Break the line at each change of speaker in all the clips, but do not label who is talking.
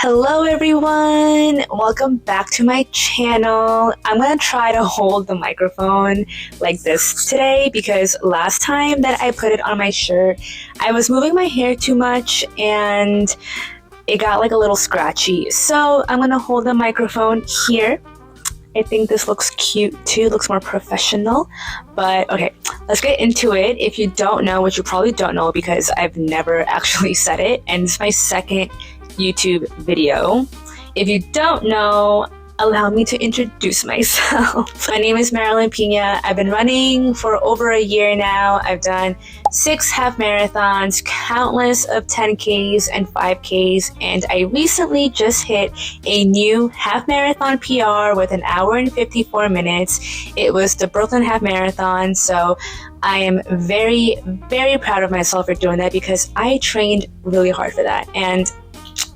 Hello everyone! Welcome back to my channel. I'm gonna try to hold the microphone like this today because last time that I put it on my shirt, I was moving my hair too much and it got like a little scratchy. So I'm gonna hold the microphone here. I think this looks cute too, looks more professional. But okay, let's get into it. If you don't know, which you probably don't know because I've never actually said it, and it's my second YouTube video. If you don't know, allow me to introduce myself. My name is Marilyn Pina. I've been running for over a year now. I've done 6 half marathons, countless of 10Ks and 5Ks, and I recently just hit a new half marathon PR with 1 hour and 54 minutes. It was the Brooklyn Half Marathon, so I am very, very proud of myself for doing that because I trained really hard for that, and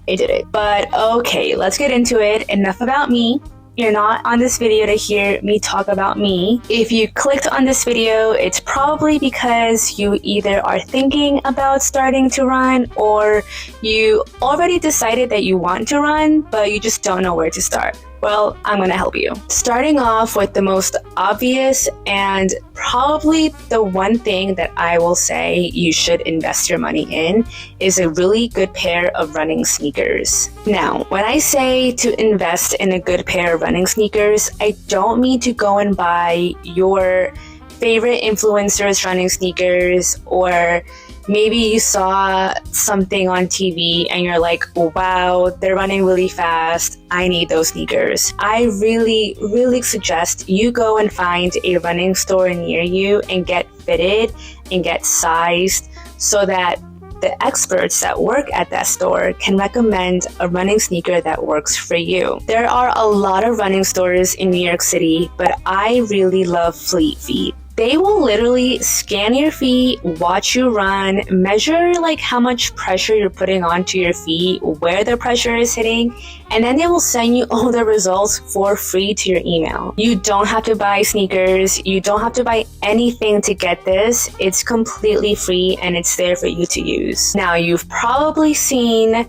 I did it. But okay, let's get into it. Enough about me. You're not on this video to hear me talk about me. If you clicked on this video, it's probably because you either are thinking about starting to run or you already decided that you want to run, but you just don't know where to start. Well, I'm gonna help you. Starting off with the most obvious and probably the one thing that I will say you should invest your money in is a really good pair of running sneakers. Now, when I say to invest in a good pair of running sneakers, I don't mean to go and buy your favorite influencers running sneakers, or maybe you saw something on TV and you're like, oh, wow, they're running really fast. I need those sneakers. I really, really suggest you go and find a running store near you and get fitted and get sized so that the experts that work at that store can recommend a running sneaker that works for you. There are a lot of running stores in New York City, but I really love Fleet Feet. They will literally scan your feet, watch you run, measure like how much pressure you're putting onto your feet, where the pressure is hitting, and then they will send you all the results for free to your email. You don't have to buy sneakers. You don't have to buy anything to get this. It's completely free and it's there for you to use. Now, you've probably seen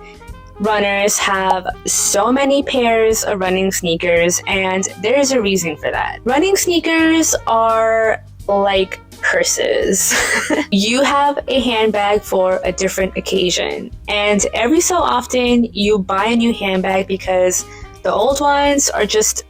runners have so many pairs of running sneakers, and there's a reason for that. Running sneakers are like purses. You have a handbag for a different occasion, and every so often you buy a new handbag because the old ones are just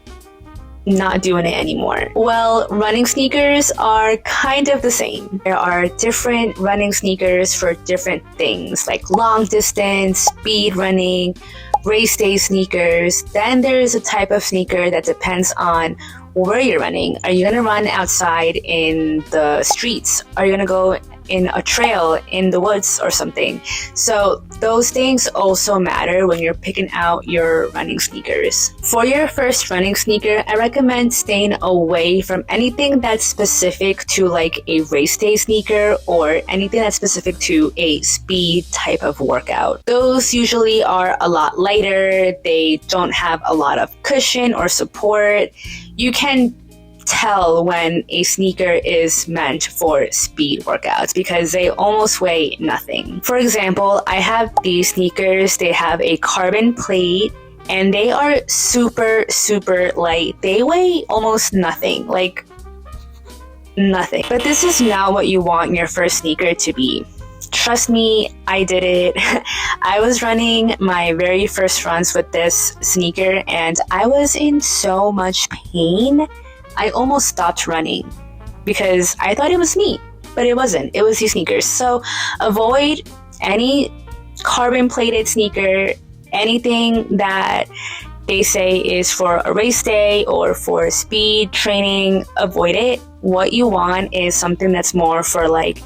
not doing it anymore. Well, running sneakers are kind of the same. There are different running sneakers for different things like long distance, speed running, race day sneakers. Then there is a type of sneaker that depends on where you're running. Are you gonna run outside in the streets? Are you gonna go in a trail in the woods or something? So those things also matter when you're picking out your running sneakers. For your first running sneaker, I recommend staying away from anything that's specific to like a race day sneaker or anything that's specific to a speed type of workout. Those usually are a lot lighter. They don't have a lot of cushion or support. You can tell when a sneaker is meant for speed workouts because they almost weigh nothing. For example, I have these sneakers. They have a carbon plate and they are super, super light. They weigh almost nothing, like nothing. But this is not what you want your first sneaker to be. Trust me, I did it. I was running my very first runs with this sneaker and I was in so much pain. I almost stopped running because I thought it was me, but it wasn't. It was these sneakers. So avoid any carbon plated sneaker, anything that they say is for a race day or for speed training. Avoid it. What you want is something that's more for like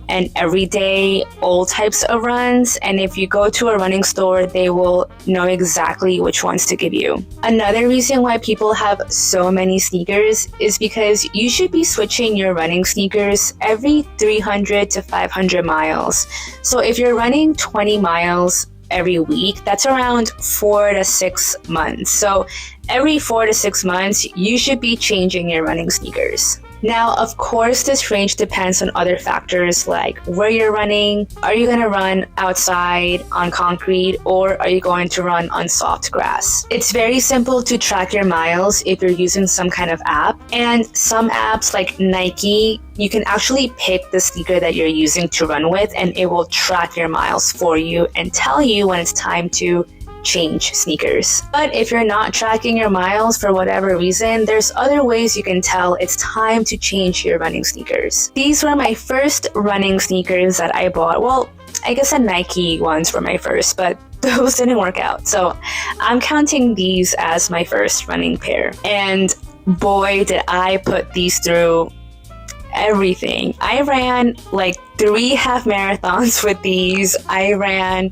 an everyday, all types of runs. And if you go to a running store, they will know exactly which ones to give you. Another reason why people have so many sneakers is because you should be switching your running sneakers every 300 to 500 miles. So if you're running 20 miles every week, that's around 4 to 6 months. So every 4 to 6 months, you should be changing your running sneakers. Now, of course, this range depends on other factors like where you're running. Are you going to run outside on concrete, or are you going to run on soft grass? It's very simple to track your miles if you're using some kind of app. And some apps like Nike, you can actually pick the sneaker that you're using to run with, and it will track your miles for you and tell you when it's time to change sneakers. But if you're not tracking your miles for whatever reason, there's other ways you can tell it's time to change your running sneakers. These were my first running sneakers that I bought. Well, I guess the Nike ones were my first, but those didn't work out. So I'm counting these as my first running pair. And boy, did I put these through everything. I ran like 3 half marathons with these. I ran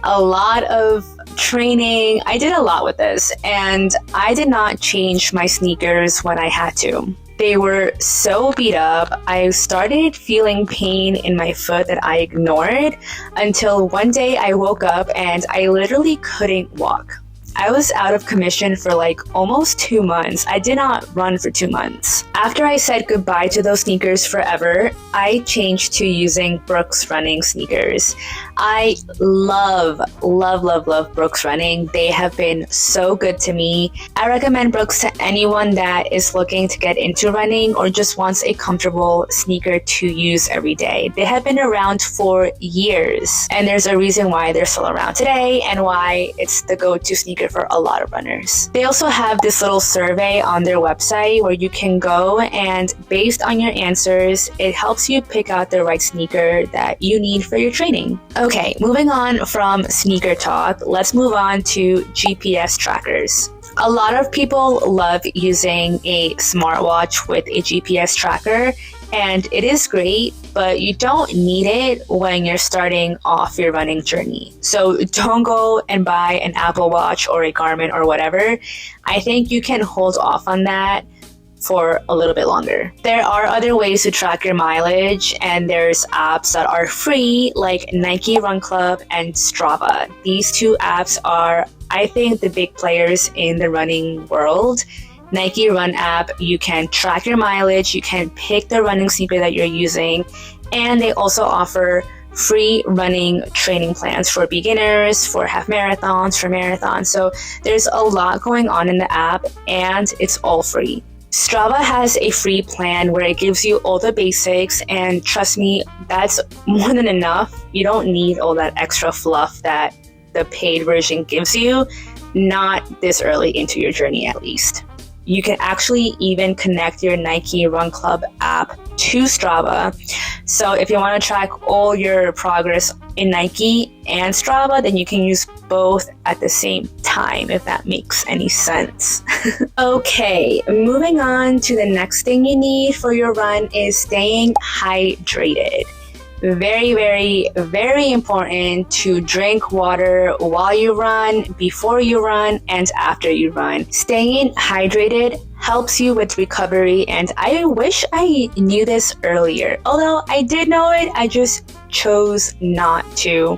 a lot of training. I did a lot with this, and I did not change my sneakers when I had to. They were so beat up. I started feeling pain in my foot that I ignored until one day I woke up and I literally couldn't walk. I was out of commission for like almost 2 months. I did not run for 2 months. After I said goodbye to those sneakers forever, I changed to using Brooks running sneakers. I love Brooks running. They have been so good to me. I recommend Brooks to anyone that is looking to get into running or just wants a comfortable sneaker to use every day. They have been around for years, and there's a reason why they're still around today and why it's the go-to sneaker for a lot of runners. They also have this little survey on their website where you can go, and based on your answers, it helps you pick out the right sneaker that you need for your training. Okay, moving on from sneaker talk, let's move on to GPS trackers. A lot of people love using a smartwatch with a GPS tracker, and it is great, but you don't need it when you're starting off your running journey. So don't go and buy an Apple Watch or a Garmin or whatever. I think you can hold off on that for a little bit longer. There are other ways to track your mileage, and there's apps that are free like Nike Run Club and Strava. These 2 apps are, I think, the big players in the running world. Nike Run app, you can track your mileage, you can pick the running sneaker that you're using, and they also offer free running training plans for beginners, for half marathons, for marathons. So there's a lot going on in the app, and it's all free. Strava has a free plan where it gives you all the basics, and trust me, that's more than enough. You don't need all that extra fluff that the paid version gives you, not this early into your journey at least. You can actually even connect your Nike Run Club app to Strava. So if you want to track all your progress in Nike and Strava, then you can use both at the same time, if that makes any sense. Okay, moving on to the next thing you need for your run is staying hydrated. Very important to drink water while you run, before you run, and after you run. Staying hydrated helps you with recovery, and I wish I knew this earlier. Although I did know it, I just chose not to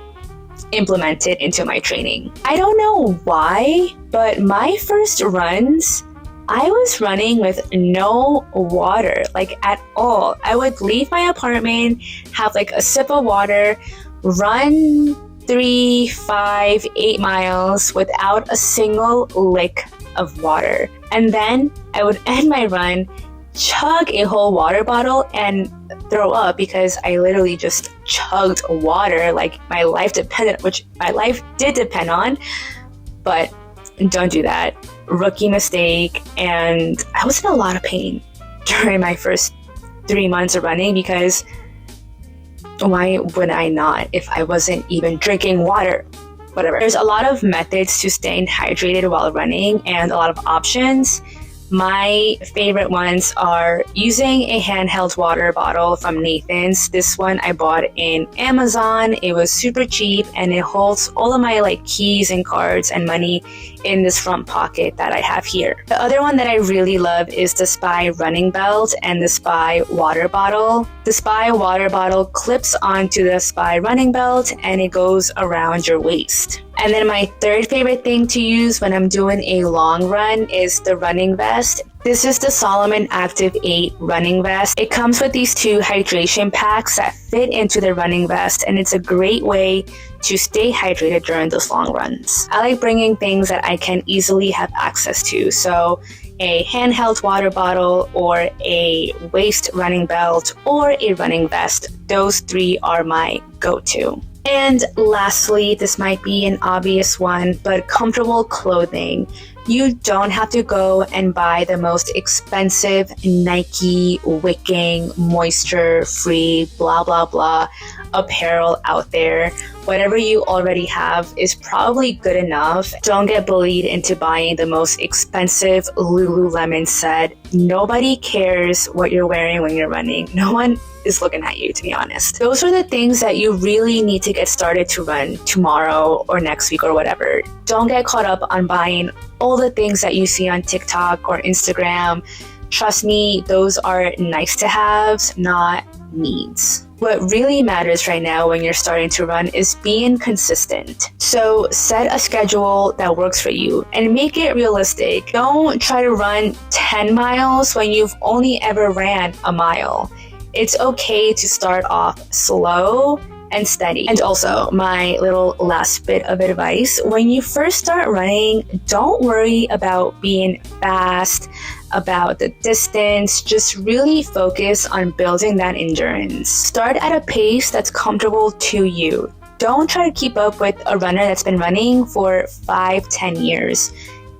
implement it into my training. I don't know why, but my first runs, I was running with no water, like at all. I would leave my apartment, have like a sip of water, run 3, 5, 8 miles without a single lick of water. And then I would end my run, chug a whole water bottle, and throw up because I literally just chugged water like my life depended, which my life did depend on, but don't do that. Rookie mistake, and I was in a lot of pain during my first 3 months of running because why would I not if I wasn't even drinking water? Whatever. There's a lot of methods to staying hydrated while running and a lot of options. My favorite ones are using a handheld water bottle from Nathan's. This one I bought in Amazon. It was super cheap, and it holds all of my like keys and cards and money in this front pocket that I have here. The other one that I really love is the Spy running belt and the Spy water bottle. The Spy water bottle clips onto the Spy running belt and it goes around your waist. And then my third favorite thing to use when I'm doing a long run is the running vest. This is the Solomon Active 8 running vest. It comes with these 2 hydration packs that fit into the running vest, and it's a great way to stay hydrated during those long runs. I like bringing things that I can easily have access to, so a handheld water bottle or a waist running belt or a running vest. Those 3 are my go-to. And lastly, this might be an obvious one, but comfortable clothing. You don't have to go and buy the most expensive Nike wicking, moisture-free, blah, blah, blah apparel out there. Whatever you already have is probably good enough. Don't get bullied into buying the most expensive Lululemon set. Nobody cares what you're wearing when you're running. No one is looking at you, to be honest. Those are the things that you really need to get started to run tomorrow or next week or whatever. Don't get caught up on buying all the things that you see on TikTok or Instagram. Trust me, those are nice to haves, not needs. What really matters right now when you're starting to run is being consistent. So set a schedule that works for you and make it realistic. Don't try to run 10 miles when you've only ever ran a mile. It's okay to start off slow and steady. And also, my little last bit of advice, when you first start running, don't worry about being fast, about the distance. Just really focus on building that endurance. Start at a pace that's comfortable to you. Don't try to keep up with a runner that's been running for 5-10 years.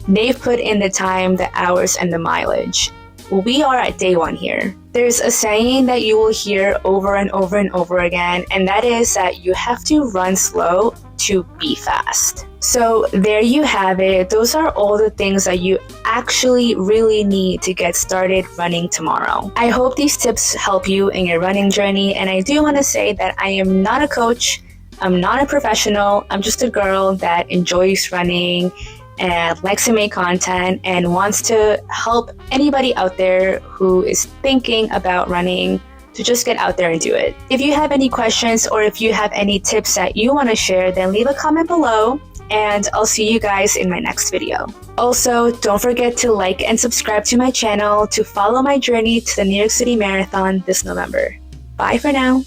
They've put in the time, the hours, and the mileage. We are at day 1 here. There's a saying that you will hear over and over and over again, and that is that you have to run slow to be fast. So there you have it. Those are all the things that you actually really need to get started running tomorrow. I hope these tips help you in your running journey, and I do want to say that I am not a coach. I'm not a professional. I'm just a girl that enjoys running and likes to make content and wants to help anybody out there who is thinking about running to just get out there and do it. If you have any questions or if you have any tips that you want to share, then leave a comment below and I'll see you guys in my next video. Also, don't forget to like and subscribe to my channel to follow my journey to the New York City Marathon this November. Bye for now.